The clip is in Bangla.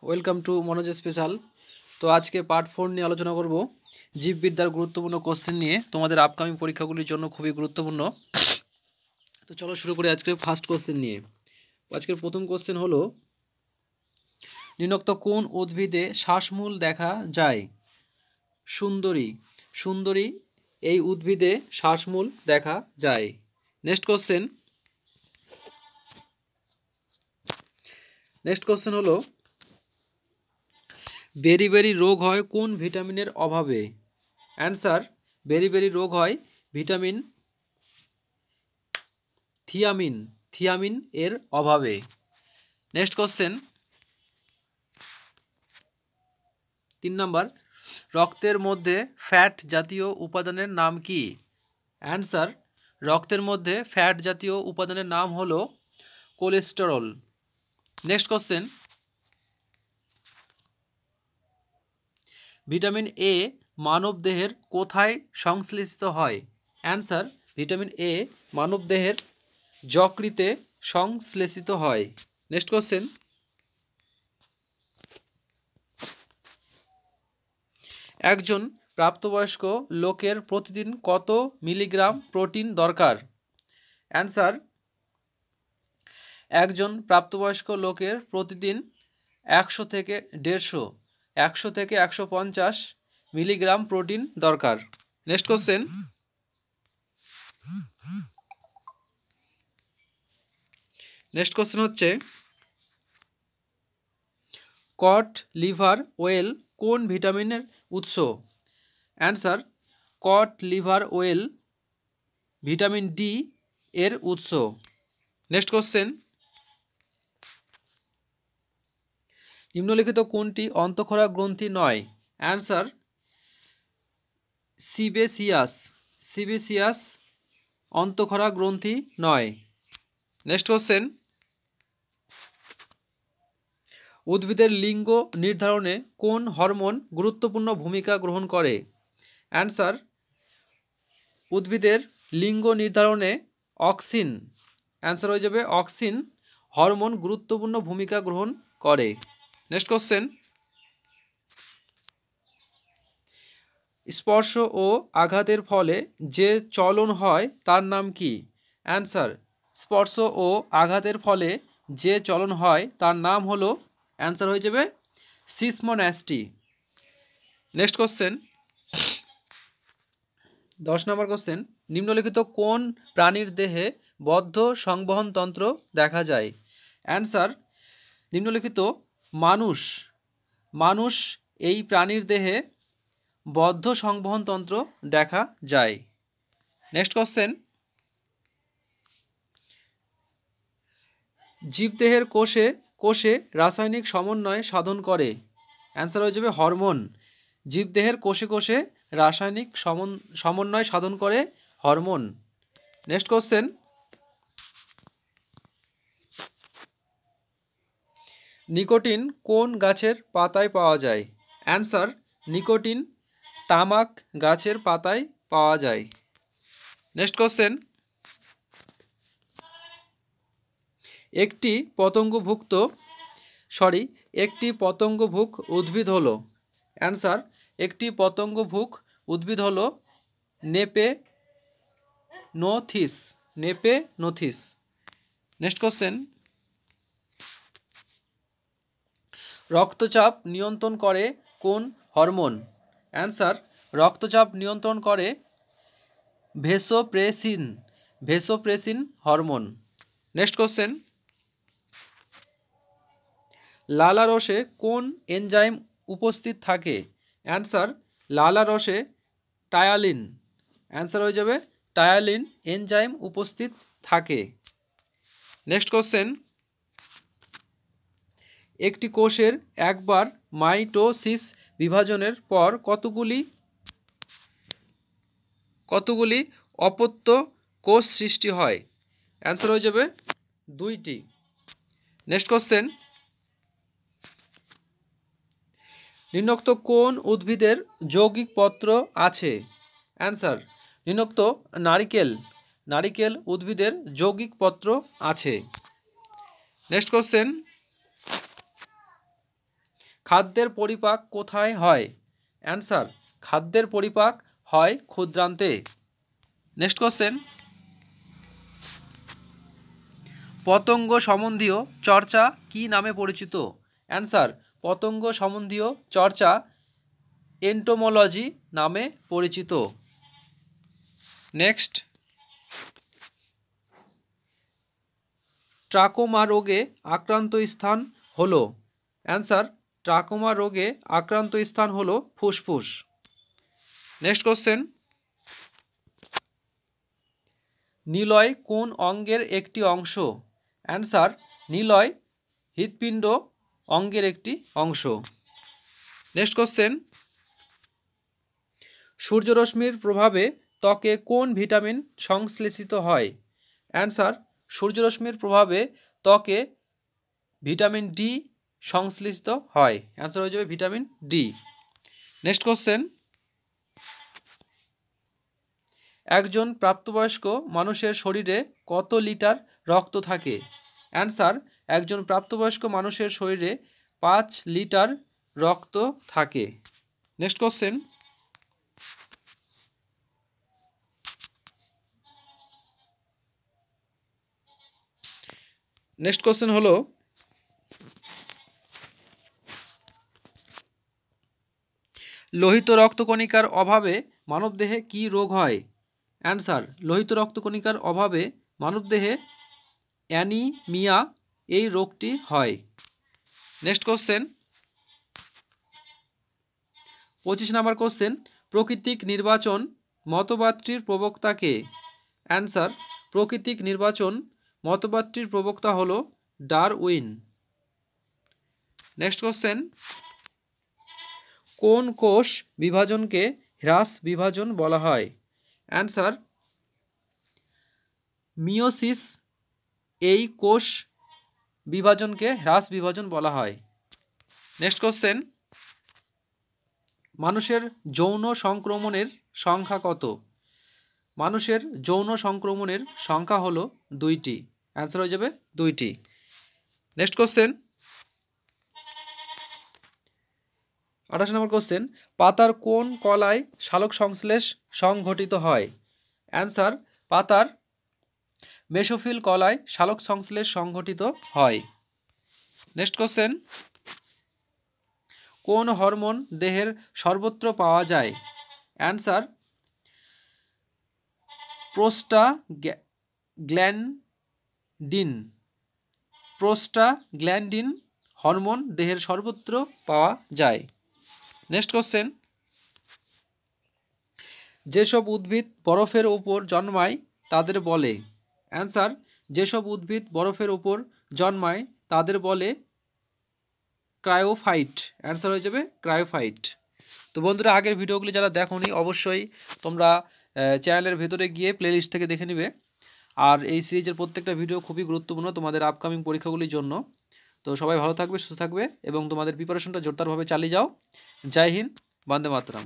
Welcome to Manoj special. তো আজকে পার্ট 4 নিয়ে আলোচনা করব জীববিদ্যার গুরুত্বপূর্ণ কোশ্চেন নিয়ে, তোমাদের আপকামিং পরীক্ষাগুলির জন্য খুবই গুরুত্বপূর্ণ। তো চলো শুরু করি আজকে ফার্স্ট কোশ্চেন নিয়ে। আজকের প্রথম কোশ্চেন হলো, নিম্নোক্ত কোন উদ্ভিদে শ্বাসমূল দেখা যায়? সুন্দরী। সুন্দরী এই উদ্ভিদে শ্বাসমূল দেখা যায়। নেক্সট কোশ্চেন হলো, বেরি রোগ হয় কোন ভিটামিনের অভাবে? অ্যান্সার, বেরি রোগ হয় ভিটামিন থিয়ামিন এর অভাবে। নেক্সট কোশ্চেন 3 নাম্বার, রক্তের মধ্যে ফ্যাট জাতীয় উপাদানের নাম কি? অ্যান্সার, রক্তের মধ্যে ফ্যাট জাতীয় উপাদানের নাম হলো cholesterol. Next question, vitamin A মানবদেহের কোথায় সংশ্লেষিত হয়? অ্যান্সার, ভিটামিন এ মানবদেহের যকৃতে সংশ্লেষিত হয়। নেক্সট কোশ্চেন, একজন প্রাপ্তবয়স্ক লোকের প্রতিদিন কত মিলিগ্রাম প্রোটিন দরকার? অ্যান্সার, একজন প্রাপ্তবয়স্ক লোকের প্রতিদিন 100 থেকে 150 মিলিগ্রাম প্রোটিন দরকার। নেক্সট কোশ্চেন হচ্ছে, কড লিভার ওয়েল কোন ভিটামিনের উৎস? Answer, cod liver well vitamin D এর উৎস। নেক্সট কোশ্চেন, নিম্নলিখিত কোনটি অন্তঃক্ষরা গ্রন্থি নয়? অ্যান্সার, সিবেসিয়াস অন্তঃক্ষরা গ্রন্থি নয়। নেক্সট কোশ্চেন, উদ্ভিদের লিঙ্গ নির্ধারণে কোন হরমোন গুরুত্বপূর্ণ ভূমিকা গ্রহণ করে? অ্যান্সার, উদ্ভিদের লিঙ্গ নির্ধারণে অক্সিন, অ্যান্সার হয়ে যাবে অক্সিন হরমোন গুরুত্বপূর্ণ ভূমিকা গ্রহণ করে। নেক্সট কোশ্চেন, স্পর্শ ও আঘাতের ফলে যে চলন হয় তার নাম কি? অ্যান্সার, স্পর্শ ও আঘাতের ফলে যে চলন হয় তার নাম হলো, অ্যান্সার হয়ে যাবে সিসমোন্যাস্টি। নেক্সট কোশ্চেন 10 নম্বর কোশ্চেন, নিম্নলিখিত কোন প্রাণীর দেহে বদ্ধ সংবহন তন্ত্র দেখা যায়? অ্যান্সার, নিম্নলিখিত মানুষ এই প্রাণীর দেহে বদ্ধ সংবহন তন্ত্র দেখা যায়। নেক্সট কোশ্চেন, জীবদেহের কোষে রাসায়নিক সমন্বয় সাধন করে? অ্যান্সার হয়ে যাবে হরমোন। জীবদেহের কোষে রাসায়নিক সমন্বয় সাধন করে হরমোন। নেক্সট কোশ্চেন, নিকোটিন কোন গাছের পাতায় পাওয়া যায়? অ্যান্সার, নিকোটিন তামাক গাছের পাতায় পাওয়া যায়। নেক্সট কোশ্চেন, একটি পতঙ্গভুক উদ্ভিদ হলো? অ্যান্সার, একটি পতঙ্গভুক উদ্ভিদ হলো নেপেনোথিস। নেক্সট কোশ্চেন, রক্তচাপ নিয়ন্ত্রণ করে কোন হরমোন? অ্যান্সার, রক্তচাপ নিয়ন্ত্রণ করে ভেসোপ্রেসিন হরমোন। নেক্সট কোশ্চেন, লালারসে কোন এনজাইম উপস্থিত থাকে? অ্যান্সার, লালারসে টায়ালিন, অ্যান্সার হয়ে যাবে টায়ালিন এনজাইম উপস্থিত থাকে। নেক্সট কোশ্চেন, একটি কোষের একবার মাইটোসিস বিভাজনের পর কতগুলি অপত্য কোষ সৃষ্টি হয়? অ্যান্সার হয়ে যাবে 2টি। নেক্সট কোশ্চেন, নিম্নোক্ত কোন উদ্ভিদের যৌগিক পত্র আছে? অ্যান্সার, নিম্নোক্ত নারিকেল উদ্ভিদের যৌগিক পত্র আছে। নেক্সট কোশ্চেন, খাদ্যের পরিপাক কোথায় হয়? অ্যান্সার, খাদ্যের পরিপাক হয় ক্ষুদ্রান্তে। নেক্সট কোশ্চেন, পতঙ্গ সম্বন্ধীয় চর্চা কি নামে পরিচিত? অ্যান্সার, পতঙ্গ সম্বন্ধীয় চর্চা এন্টোমোলজি নামে পরিচিত। নেক্সট, ট্রাকোমা রোগে আক্রান্ত স্থান হলো? অ্যান্সার, ট্রাকোমা রোগে আক্রান্ত স্থান হলো ফুসফুস। নেক্সট কোশ্চেন, নিলয় কোন অঙ্গের একটি অংশ? অ্যান্সার, নিলয় হৃৎপিণ্ড অঙ্গের একটি অংশ। নেক্সট কোশ্চেন, সূর্যরশ্মির প্রভাবে ত্বকে কোন ভিটামিন সংশ্লেষিত হয়? অ্যান্সার, সূর্যরশ্মির প্রভাবে ত্বকে ভিটামিন ডি সংশ্লেষিত হয়। অ্যান্সার হয়ে যাবে ভিটামিন ডি। নেক্সট কোশ্চেন, একজন প্রাপ্তবয়স্ক মানুষের শরীরে কত লিটার রক্ত থাকে? অ্যান্সার, একজন প্রাপ্তবয়স্ক মানুষের শরীরে 5 লিটার রক্ত থাকে। নেক্সট কোশ্চেন, নেক্সট কোশ্চেন হলো, লোহিত রক্তকণিকার অভাবে মানবদেহে কি রোগ হয়? অ্যান্সার, লোহিত রক্তকণিকার অভাবে মানবদেহে অ্যানিমিয়া এই রোগটি হয়। নেক্সট কোশ্চেন, 25 নম্বর কোশ্চেন, প্রাকৃতিক নির্বাচন মতবাদটির প্রবক্তা কে? অ্যান্সার, প্রাকৃতিক নির্বাচন মতবাদটির প্রবক্তা হলো ডারউইন। নেক্সট কোশ্চেন, কোন কোষ বিভাজনকে হ্রাস বিভাজন বলা হয়? অ্যান্সার, মিওসিস এই কোষ বিভাজনকে হ্রাস বিভাজন বলা হয়। নেক্সট কোশ্চেন, মানুষের যৌন সংক্রমণের সংখ্যা কত? মানুষের যৌন সংক্রমণের সংখ্যা হলো 2টি। অ্যান্সার হয়ে যাবে 2টি। নেক্সট কোশ্চেন, 28 নম্বর কোশ্চেন, পাতার কোন কলায় সালোক সংশ্লেষ সংঘটিত হয়? অ্যান্সার, পাতার মেসোফিল কলায় সালোক সংশ্লেষ সংঘটিত হয়। নেক্সট কোশ্চেন, কোন হরমোন দেহের সর্বত্র পাওয়া যায়? Answer, prostaglandin. প্রোস্টাগ্ল্যান্ডিন হরমোন দেহের সর্বত্র পাওয়া যায়। নেক্সট কোশ্চেন, যেসব উদ্ভিদ বরফের উপর জন্মায় তাদের বলে? অ্যান্সার, যেসব উদ্ভিদ বরফের উপর জন্মায় তাদের বলে ক্রায়োফাইট। অ্যান্সার হয়ে যাবে ক্রায়োফাইট। তো বন্ধুরা, আগের ভিডিওগুলি যারা দেখোনি অবশ্যই তোমরা চ্যানেলের ভেতরে গিয়ে প্লেলিস্ট থেকে দেখে নিবে। আর এই সিরিজের প্রত্যেকটা ভিডিও খুবই গুরুত্বপূর্ণ তোমাদের আপকামিং পরীক্ষাগুলির জন্য। তো সবাই ভালো থাকবে, সুস্থ থাকবে এবং তোমাদের প্রিপারেশনটা জোরদারভাবে চালিয়ে যাও। জয় হিন্দ, বন্দে মাতরম।